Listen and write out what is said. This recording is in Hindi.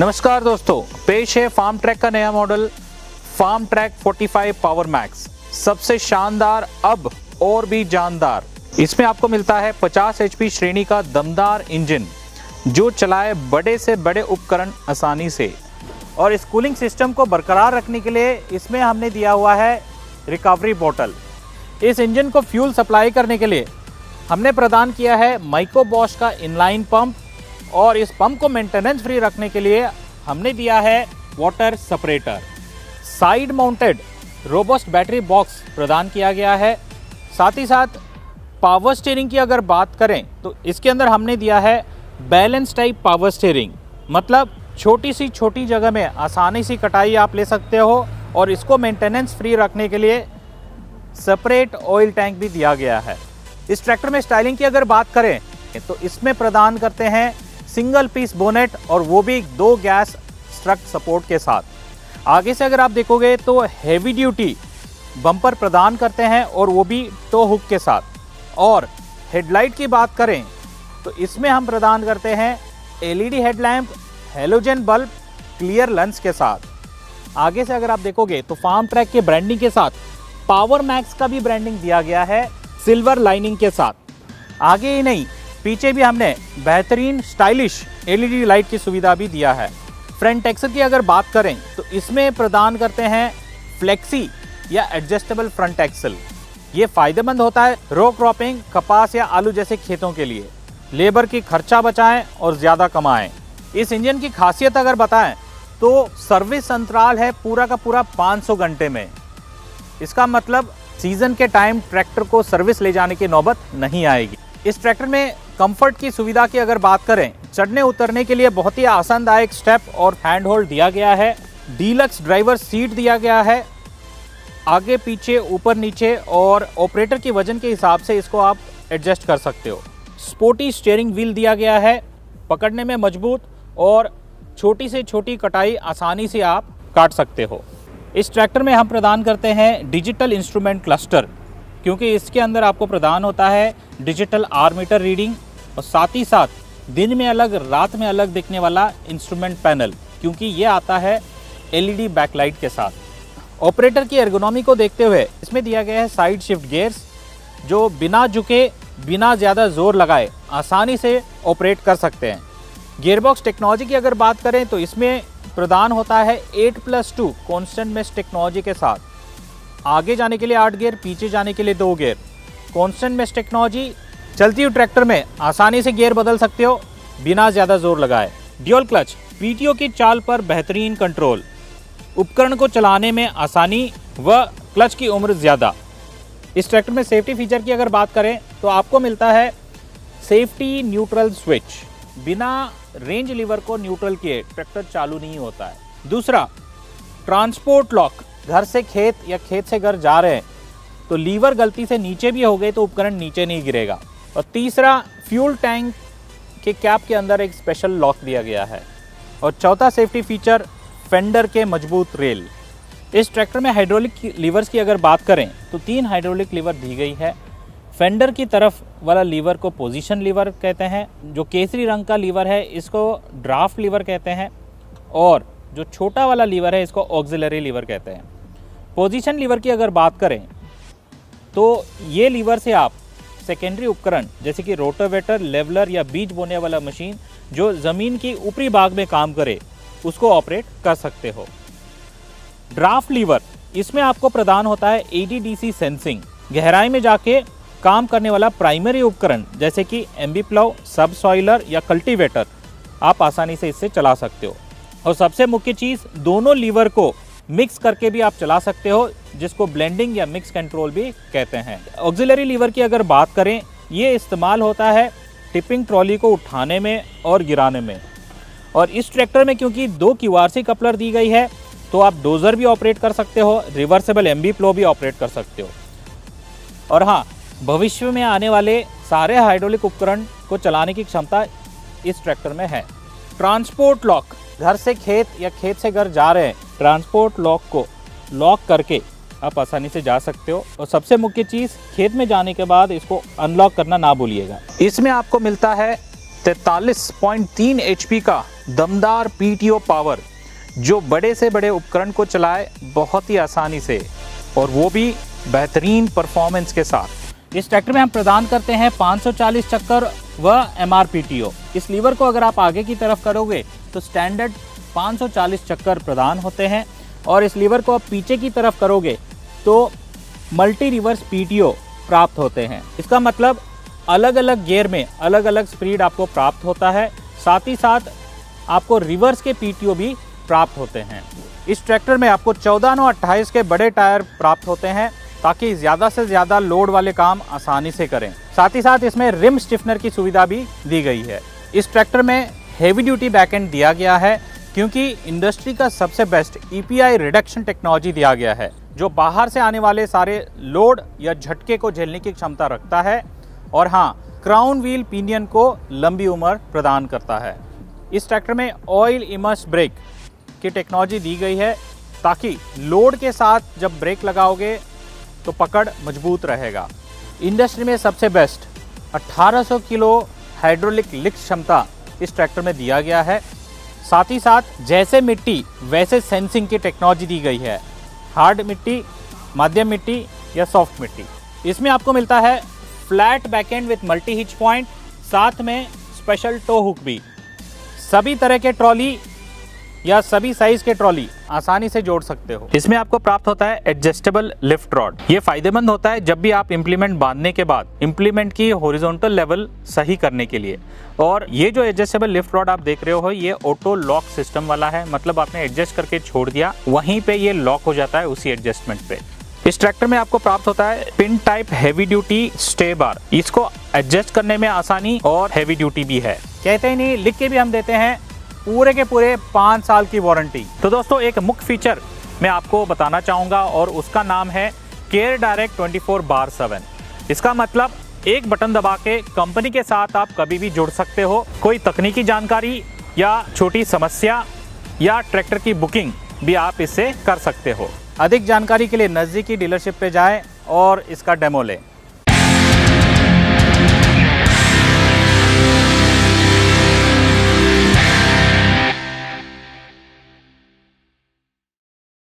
नमस्कार दोस्तों, पेश है फार्म ट्रैक का नया model Farmtrac 45 power max. सबसे शानदार अब और भी जानदार। इसमें आपको मिलता है 50 HP श्रेणी का दमदार इंजन जो चलाए बड़े से बड़े उपकरण आसानी से। और इस कूलिंग सिस्टम को बरकरार रखने के लिए इसमें हमने दिया हुआ है रिकवरी बोतल। इस इंजन को फ्यूल सप्लाई करने के लिए हमने प्रदान किया है माइको बॉश का इनलाइन पंप, और इस पंप को मेंटेनेंस फ्री रखने के लिए हमने दिया है water separator. Side mounted robust battery box प्रदान किया गया है। साथ ही साथ पावर स्टीयरिंग की अगर बात करें तो इसके अंदर हमने दिया है बैलेंस टाइप पावर स्टीयरिंग, मतलब छोटी जगह में आसानी से कटाई आप ले सकते हो। और इसको मेंटेनेंस फ्री रखने के लिए सेपरेट ऑयल टैंक भी दिया गया है। इस ट्रैक्टर में स्टाइलिंग की अगर बात करें तो इसमें प्रदान करते हैं सिंगल पीस बोनेट, और वो भी 2 गैस स्ट्रक सपोर्ट के साथ। आगे से अगर आप देखोगे तो हेवी ड्यूटी बम्पर प्रदान करते हैं, और वो भी टो हुक के साथ। और हेडलाइट की बात करें तो इसमें हम प्रदान करते हैं LED headlamp, halogen bulb, clear lens के साथ। आगे से अगर आप देखोगे तो फार्म ट्रैक के ब्रांडिंग के साथ पावर मैक्स का भी ब्रांडिंग दिया गया है सिल्वर लाइनिंग के साथ। आगे ही नहीं, पीछे भी हमने बेहतरीन स्टाइलिश LED लाइट की सुविधा भी दिया है। फ्रंट एक्सल की अगर बात करें तो इसमें प्रदान करते हैं फ्लेक्सी या एडजस्टेबल फ्रंट एक्सल। ये फायदेमंद होता है रो क्रॉपिंग, कपास या आलू जैसे खेतों के लिए। लेबर की खर्चा बचाएं और ज़्यादा कमाएं। इस इंजन की खासियत अगर बताएं तो सर्विस अंतराल है पूरा का पूरा 500 घंटे में। इसका मतलब सीजन के टाइम ट्रैक्टर को सर्विस ले जाने की नौबत नहीं आएगी। इस ट्रैक्टर में कंफर्ट की सुविधा की अगर बात करें, चढ़ने उतरने के लिए बहुत ही आसानदायक स्टेप और हैंड होल्ड दिया गया है। डीलक्स ड्राइवर सीट दिया गया है, आगे पीछे ऊपर नीचे, और ऑपरेटर के वजन के हिसाब से इसको आप एडजस्ट कर सकते हो। स्पोर्टी स्टीयरिंग व्हील दिया गया है, पकड़ने में मजबूत, और छोटी से छोटी कटाई आसानी से आप काट सकते हो। इस ट्रैक्टर में हम प्रदान करते हैं डिजिटल इंस्ट्रूमेंट क्लस्टर, क्योंकि इसके अंदर आपको प्रदान होता है डिजिटल आर मीटर रीडिंग, और साथ ही साथ दिन में अलग रात में अलग दिखने वाला इंस्ट्रूमेंट पैनल, क्योंकि ये आता है LED बैकलाइट के साथ। ऑपरेटर की एर्गोनॉमी को देखते हुए इसमें दिया गया है साइड शिफ्ट गियर्स, जो बिना झुके बिना ज़्यादा जोर लगाए आसानी से ऑपरेट कर सकते हैं। गियरबॉक्स टेक्नोलॉजी की अगर बात करें तो इसमें प्रदान होता है 8+2 कॉन्स्टेंट मेश टेक्नोलॉजी के साथ। आगे जाने के लिए 8 गियर, पीछे जाने के लिए 2 गियर। कॉन्स्टेंट मेश टेक्नोलॉजी, चलती हुई ट्रैक्टर में आसानी से गियर बदल सकते हो बिना ज़्यादा जोर लगाए। ड्यूल क्लच, PTO की चाल पर बेहतरीन कंट्रोल, उपकरण को चलाने में आसानी व क्लच की उम्र ज़्यादा। इस ट्रैक्टर में सेफ्टी फीचर की अगर बात करें तो आपको मिलता है सेफ्टी न्यूट्रल स्विच। बिना रेंज लीवर को न्यूट्रल किए ट्रैक्टर चालू नहीं होता है। दूसरा, ट्रांसपोर्ट लॉक, घर से खेत या खेत से घर जा रहे हैं तो लीवर गलती से नीचे भी हो गए तो उपकरण नीचे नहीं गिरेगा। और तीसरा, फ्यूल टैंक के कैप के अंदर एक स्पेशल लॉक दिया गया है। और चौथा सेफ्टी फीचर, फेंडर के मजबूत रेल। इस ट्रैक्टर में हाइड्रोलिक लीवर्स की अगर बात करें तो 3 हाइड्रोलिक लीवर दी गई है। फेंडर की तरफ वाला लीवर को पोजीशन लीवर कहते हैं, जो केसरी रंग का लीवर है इसको ड्राफ्ट लीवर कहते हैं, और जो छोटा वाला लीवर है इसको ऑक्सिलरी लीवर कहते हैं। पोजीशन लीवर की अगर बात करें तो ये लीवर से आप सेकेंडरी उपकरण जैसे कि रोटावेटर, लेवलर या बीज बोने वाला मशीन जो ज़मीन की ऊपरी भाग में काम करे उसको ऑपरेट कर सकते हो। ड्राफ्ट लीवर, इसमें आपको प्रदान होता है ADDC सेंसिंग, गहराई में जाके काम करने वाला प्राइमरी उपकरण जैसे कि एम्बी प्लाउ, सब सॉइलर या कल्टीवेटर आप आसानी से इससे चला सकते हो। और सबसे मुख्य चीज़, दोनों लीवर को मिक्स करके भी आप चला सकते हो, जिसको ब्लेंडिंग या मिक्स कंट्रोल भी कहते हैं। ऑक्सिलरी लीवर की अगर बात करें, ये इस्तेमाल होता है टिपिंग ट्रॉली को उठाने में और गिराने में। और इस ट्रैक्टर में क्योंकि 2 QRC कपलर दी गई है तो आप डोजर भी ऑपरेट कर सकते हो, रिवर्सेबल एम्बी प्लो भी ऑपरेट कर सकते हो। और हाँ, भविष्य में आने वाले सारे हाइड्रोलिक उपकरण को चलाने की क्षमता इस ट्रैक्टर में है। ट्रांसपोर्ट लॉक, घर से खेत या खेत से घर जा रहे हैं, ट्रांसपोर्ट लॉक को लॉक करके आप आसानी से जा सकते हो। और सबसे मुख्य चीज़, खेत में जाने के बाद इसको अनलॉक करना ना भूलिएगा। इसमें आपको मिलता है 43.3 HP का दमदार पीटीओ पावर जो बड़े से बड़े उपकरण को चलाए बहुत ही आसानी से, और वो भी बेहतरीन परफॉर्मेंस के साथ। इस ट्रैक्टर में हम प्रदान करते हैं 540 चक्कर व MRPTO। इस लीवर को अगर आप आगे की तरफ करोगे तो स्टैंडर्ड 540 चक्कर प्रदान होते हैं, और इस लीवर को आप पीछे की तरफ करोगे तो मल्टी रिवर्स PTO प्राप्त होते हैं। इसका मतलब अलग अलग गियर में अलग अलग स्पीड आपको प्राप्त होता है, साथ ही साथ आपको रिवर्स के PTO भी प्राप्त होते हैं। इस ट्रैक्टर में आपको 14/9/28 के बड़े टायर प्राप्त होते हैं ताकि ज़्यादा से ज़्यादा लोड वाले काम आसानी से करें। साथ ही साथ इसमें रिम स्टिफनर की सुविधा भी दी गई है। इस ट्रैक्टर में हेवी ड्यूटी बैकएंड दिया गया है क्योंकि इंडस्ट्री का सबसे बेस्ट EPI रिडक्शन टेक्नोलॉजी दिया गया है जो बाहर से आने वाले सारे लोड या झटके को झेलने की क्षमता रखता है, और हाँ, क्राउन व्हील पिनियन को लंबी उम्र प्रदान करता है। इस ट्रैक्टर में ऑयल इमर्स ब्रेक की टेक्नोलॉजी दी गई है ताकि लोड के साथ जब ब्रेक लगाओगे तो पकड़ मजबूत रहेगा। इंडस्ट्री में सबसे बेस्ट 1800 किलो हाइड्रोलिक लिफ्ट क्षमता इस ट्रैक्टर में दिया गया है। साथ ही साथ जैसे मिट्टी वैसे सेंसिंग की टेक्नोलॉजी दी गई है, हार्ड मिट्टी, मध्यम मिट्टी या सॉफ्ट मिट्टी। इसमें आपको मिलता है flat backend with multi hitch point, साथ में स्पेशल टो हुक भी। सभी तरह के ट्रॉली या सभी साइज के ट्रॉली आसानी से जोड़ सकते हो। इसमें आपको प्राप्त होता है एडजस्टेबल लिफ्ट रॉड। ये फायदेमंद होता है जब भी आप इम्प्लीमेंट बांधने के बाद इम्प्लीमेंट की हॉरिजॉन्टल लेवल सही करने के लिए। और ये जो एडजस्टेबल लिफ्ट रॉड आप देख रहे हो ये ऑटो लॉक सिस्टम वाला है, मतलब आपने एडजस्ट करके छोड़ दिया वहीं पे ये लॉक हो जाता है उसी एडजस्टमेंट पे। इस ट्रैक्टर में आपको प्राप्त होता है pin type heavy duty stay bar. इसको एडजस्ट करने में आसानी और हैवी ड्यूटी भी है। कहते ही नहीं, लिख के भी हम देते हैं पूरे के पूरे 5 साल की वारंटी। तो दोस्तों, एक मुख्य फीचर मैं आपको बताना चाहूँगा और उसका नाम है केयर डायरेक्ट 24/7। इसका मतलब एक बटन दबा के कंपनी के साथ आप कभी भी जुड़ सकते हो। कोई तकनीकी जानकारी या छोटी समस्या या ट्रैक्टर की बुकिंग भी आप इससे कर सकते हो। अधिक जानकारी के लिए नज़दीकी डीलरशिप पे जाएं और इसका डेमो लें।